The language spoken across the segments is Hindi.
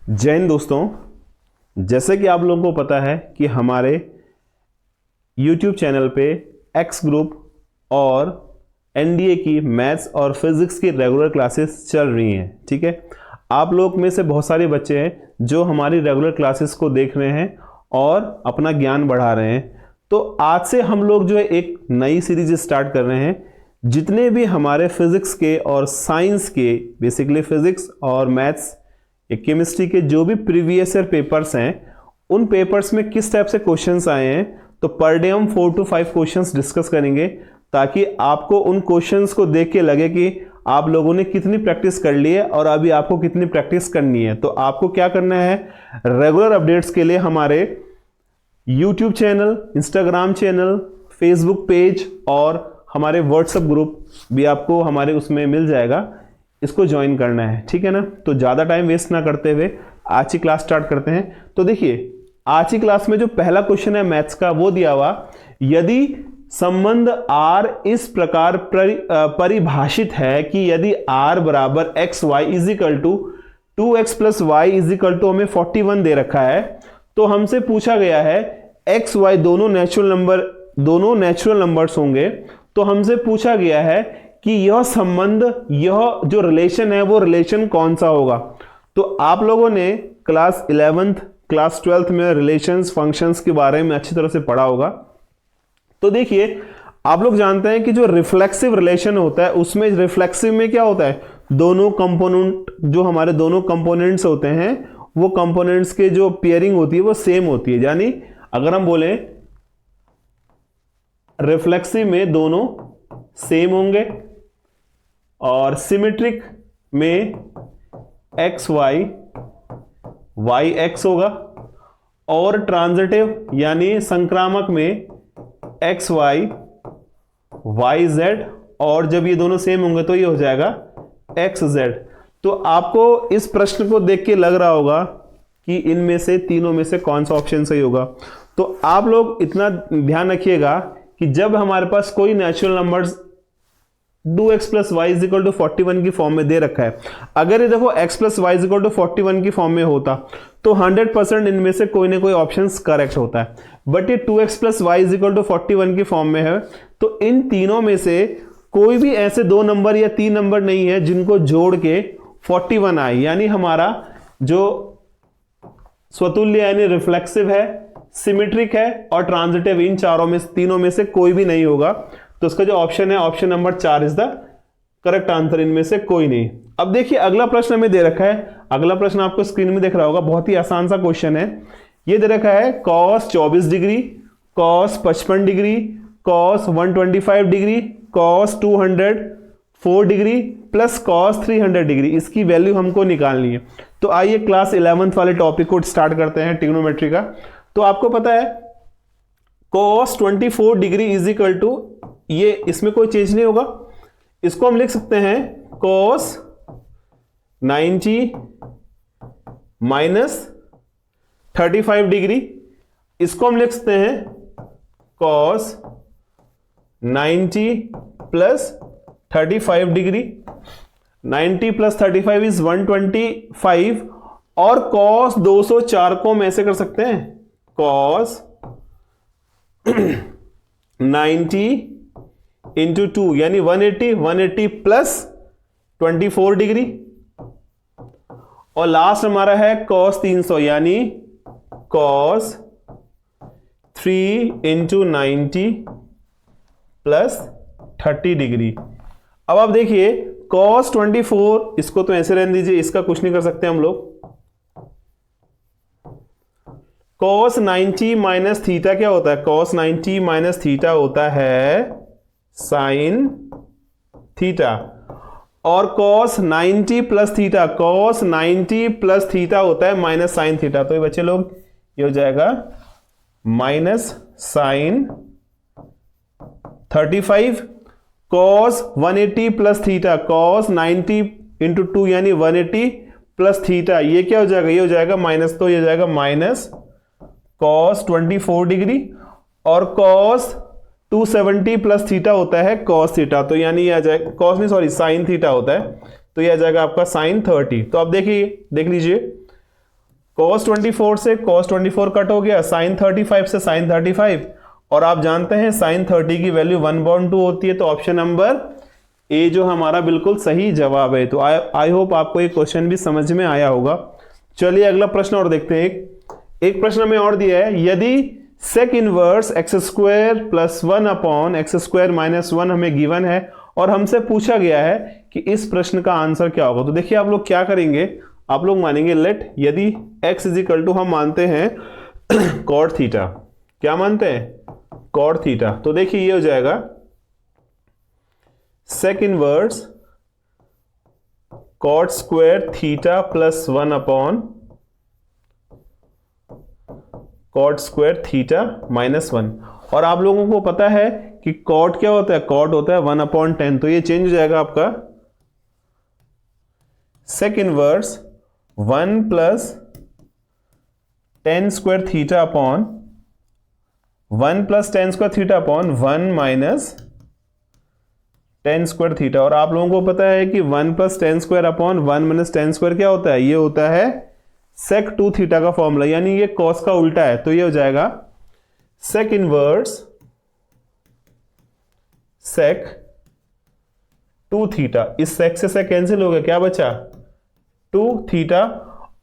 जय हिंद दोस्तों। जैसे कि आप लोगों को पता है कि हमारे YouTube चैनल पे एक्स ग्रुप और एनडीए की मैथ्स और फिजिक्स की रेगुलर क्लासेस चल रही हैं। ठीक है, आप लोग में से बहुत सारे बच्चे हैं जो हमारी रेगुलर क्लासेस को देख रहे हैं और अपना ज्ञान बढ़ा रहे हैं। तो आज से हम लोग जो है एक नई सीरीज स्टार्ट कर रहे हैं। जितने भी हमारे फिजिक्स के और साइंस के, बेसिकली फिजिक्स और मैथ्स, केमिस्ट्री के जो भी प्रीवियस ईयर पेपर्स हैं, उन पेपर्स में किस टाइप से क्वेश्चंस आए हैं, तो पर डे हम 4 to 5 क्वेश्चंस डिस्कस करेंगे ताकि आपको उन क्वेश्चंस को देख के लगे कि आप लोगों ने कितनी प्रैक्टिस कर ली है और अभी आपको कितनी प्रैक्टिस करनी है। तो आपको क्या करना है, रेगुलर अपडेट्स के लिए हमारे YouTube channel, Instagram channel, Facebook page और हमारे व्हाट्सएप ग्रुप भी आपको हमारे उसमें मिल जाएगा, इसको ज्वाइन करना है। ठीक है ना। तो ज़्यादा टाइम वेस्ट ना करते हुए आज की क्लास स्टार्ट करते हैं। तो देखिए, आज की क्लास में जो पहला क्वेश्चन है मैथ्स का, वो दिया हुआ, यदि संबंध R इस प्रकार परिभाषित है कि यदि R बराबर x y is equal to 2x plus y is equal to, हमें 41 दे रखा है। तो हमसे पूछा गया है एक्स वाई दोनों नेचुरल नंबर्स होंगे। तो हमसे पूछा गया है कि यह संबंध, यह जो रिलेशन है वो रिलेशन कौन सा होगा। तो आप लोगों ने क्लास 11th, क्लास 12th में रिलेशंस, फंक्शंस के बारे में अच्छी तरह से पढ़ा होगा। तो देखिए, आप लोग जानते हैं कि जो रिफ्लेक्सिव रिलेशन होता है, उसमें रिफ्लेक्सिव में क्या होता है, दोनों कंपोनेंट, जो हमारे दोनों कंपोनेंट्स होते हैं, वो कंपोनेंट्स के जो पेयरिंग होती है वो सेम होती है। यानी अगर हम बोले रिफ्लेक्सिव में दोनों सेम होंगे और सिमेट्रिक में एक्स वाई वाई एक्स होगा, और ट्रांजिटिव यानी संक्रामक में एक्स वाई वाई जेड, और जब ये दोनों सेम होंगे तो ये हो जाएगा एक्स जेड। तो आपको इस प्रश्न को देख के लग रहा होगा कि इनमें से तीनों में से कौन सा ऑप्शन सही होगा। तो आप लोग इतना ध्यान रखिएगा कि जब हमारे पास कोई natural numbers 2x plus y is equal to 41 की फॉर्म में दे रखा है, अगर ये देखो x plus y is equal to 41 की फॉर्म में होता तो 100% इनमें से कोई ना कोई ऑप्शन करेक्ट होता है। बट ये 2x plus y is equal to 41 की फॉर्म में है, तो इन तीनों में से कोई भी ऐसे दो नंबर या तीन नंबर नहीं है जिनको जोड़ के 41 आए। यानी हमारा जो स्वतुल्य यानी रिफ्लेक्सिव है, सिमेट्रिक है और ट्रांजिटिव, इन तीनों में से कोई भी नहीं होगा। तो इसका जो ऑप्शन है, option number 4 is the correct answer, इनमें से कोई नहीं। अब देखिए, अगला प्रश्न हमें दे रखा है। अगला प्रश्न आपको स्क्रीन में दिख रहा होगा, बहुत ही आसान सा क्वेश्चन है। ये दे रखा है cos 24 degree, cos 55 degree, cos 125 degree, cos 204 degree plus cos 300 degree. इसकी वैल्यू हमको निकालनी है। तो आइए क्लास 11th वाले टॉपिक को स्टार्ट करते हैं, ट्रिग्नोमेट्री का। तो आपको पता है cos 24 degree is equal to, ये इसमें कोई चेंज नहीं होगा, इसको हम लिख सकते हैं cos 90 माइनस 35 डिग्री। इसको हम लिख सकते हैं cos 90 plus 35 degree. 90 plus 35 is 125, और cos 204 को हम ऐसे कर सकते हैं cos 90 इंटू 2 यानी 180 प्लस 24 डिग्री, और लास्ट हमारा है cos 300 यानी cos 3 इंटू 90 प्लस 30 डिग्री। अब आप देखिए cos 24, इसको तो ऐसे रहने दीजिए, इसका कुछ नहीं कर सकते हम लोग। cos 90 माइनस थीटा क्या होता है, cos 90 माइनस थीटा होता है साइन थीटा, और cos 90 plus theta, cos 90 plus theta होता है माइनस साइन थीटा। तो ये बच्चे लोग, ये हो जाएगा minus sine 35, cos 180 plus theta, cos 90 into 2 यानी 180 प्लस थीटा, ये क्या हो जाएगा, ये हो जाएगा माइनस, तो ये हो जाएगा माइनस cos 24 डिग्री, और cos 270 प्लस थीटा होता है cos थीटा, तो यानी ये आ जाएगा, cos नहीं सॉरी साइन थीटा होता है, तो ये आ जाएगा आपका साइन 30। तो आप देखिए, देख लीजिए cos 24 से cos 24 कट हो गया, sin 35 से sin 35, और आप जानते हैं sin 30 की वैल्यू 1/2 होती है, तो ऑप्शन नंबर ए जो हमारा बिल्कुल सही जवाब है। तो आई होप आपको ये क्वेश्चन भी समझ में आया होगा। चलिए अगला प्रश्न और देखते हैं। एक प्रश्न हमें और दिया है, यदि sec inverse x square plus 1 upon x square minus 1 हमें गिवन है और हमसे पूछा गया है कि इस प्रश्न का आंसर क्या होगा। तो देखिए आप लोग क्या करेंगे, आप लोग मानेंगे लेट यदि x इज इक्वल टू, हम मानते हैं कॉट थीटा। क्या मानते हैं? Cot theta. तो देखिए ये हो जाएगा sec inverse cot square theta plus 1 upon cot square theta minus 1। और आप लोगों को पता है कि कॉट क्या होता है? कॉट होता है 1/10, तो ये चेंज हो जाएगा आपका sec inverse 1 plus ten square theta upon 1 plus ten square theta upon 1 minus ten square theta. और आप लोगों को पता है कि 1 plus ten square upon 1 minus ten square क्या होता है? ये होता है sec 2 थीटा का फॉर्मूला, यानी ये cos का उल्टा है। तो ये हो जाएगा sec इनवर्स sec 2 थीटा। इस sec से sec कैंसिल हो गया, क्या बचा? 2 थीटा,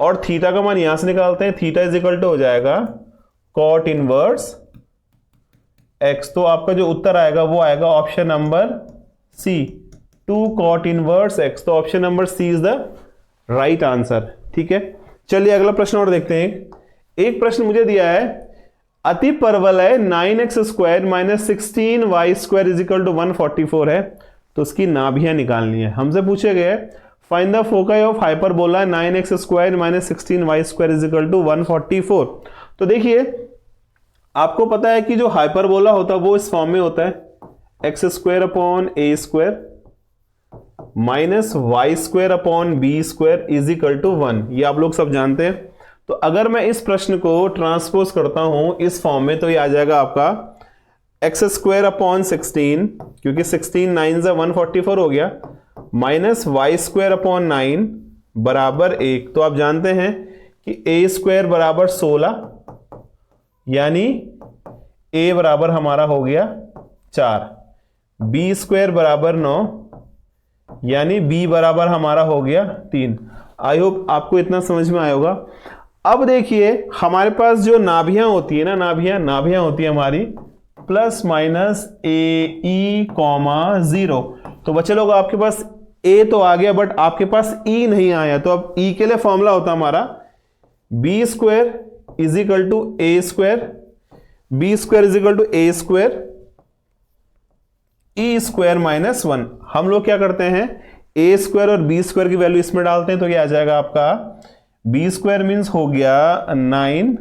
और थीटा का मान यहां से निकालते हैं, थीटा इज इक्वल टू हो जाएगा cot इनवर्स x। तो आपका जो उत्तर आएगा वो आएगा option number C, 2 cot inverse x। तो option number C is the right answer. ठीक है, चलिए अगला प्रश्न और देखते हैं। एक प्रश्न मुझे दिया है, अति परवलय 9x square minus 16y square is equal to 144 है, तो उसकी नाभियां निकालनी है। हमसे पूछे गए find the foci of hyperbola 9x square minus 16y square is equal to 144। तो देखिए आपको पता है कि जो हाइपरबोला होता है वो इस फॉर्म में होता है, x square upon a square minus y square upon b square is equal to 1। ये आप लोग सब जानते हैं। तो अगर मैं इस प्रश्न को ट्रांसपोज करता हूं इस फॉर्म में, तो ये आ जाएगा आपका एक्स स्क्वायर अपॉन 16, क्योंकि 16 9 से 144 हो गया, माइनस वाई स्क्वायर अपॉन 9 बराबर 1। तो आप जानते हैं कि ए स्क्वायर बराबर 16, यानी ए बराबर हमारा हो गया 4, बी स्क्वायर बराबर 9, यानी b बराबर हमारा हो गया 3। आई होप आपको इतना समझ में आया होगा। अब देखिए हमारे पास जो नाभियां होती है ना, नाभियां होती है हमारी प्लस माइनस ए ई कॉमा 0। तो बच्चे लोग आपके पास a तो आ गया, बट आपके पास e नहीं आया। तो अब e के लिए फॉर्मूला होता हमारा b square is equal to a square, b square is equal to a square e square minus 1। हम लोग क्या करते हैं, ए स्क्वायर और बी स्क्वायर की वैल्यू इसमें डालते हैं, तो क्या आ जाएगा आपका बी स्क्वायर मीन्स हो गया 9,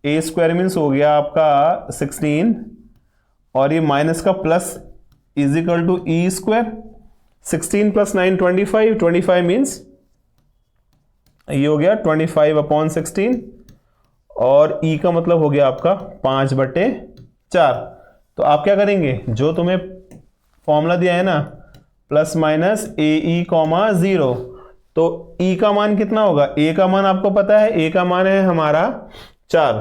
ए स्क्वायर मीन्स हो गया आपका 16, और ये माइनस का plus is equal to e square. 16 plus 9 25, 25 means ये हो गया 25 अपॉन 16, और ई का मतलब हो गया आपका 5/4। तो आप क्या करेंगे, जो तुम्हें फॉर्मूला दिया है ना प्लस माइनस ए ई कॉमा 0, तो ई का मान कितना होगा? ए का मान आपको पता है, ए का मान है हमारा 4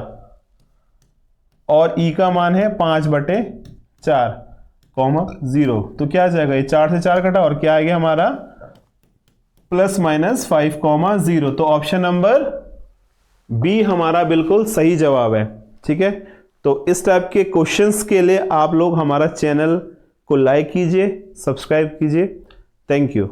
और ई का मान है 5/4 कॉमा 0। तो क्या आ जाएगा, ये 4 से 4 कटा और क्या आ गया हमारा प्लस माइनस 5,0। तो ऑप्शन नंबर बी हमारा बिल्कुल सही जवाब है। ठीक है, तो इस टाइप के क्वेश्चंस के लिए आप लोग हमारा चैनल को लाइक कीजिए, सब्सक्राइब कीजिए। Thank you.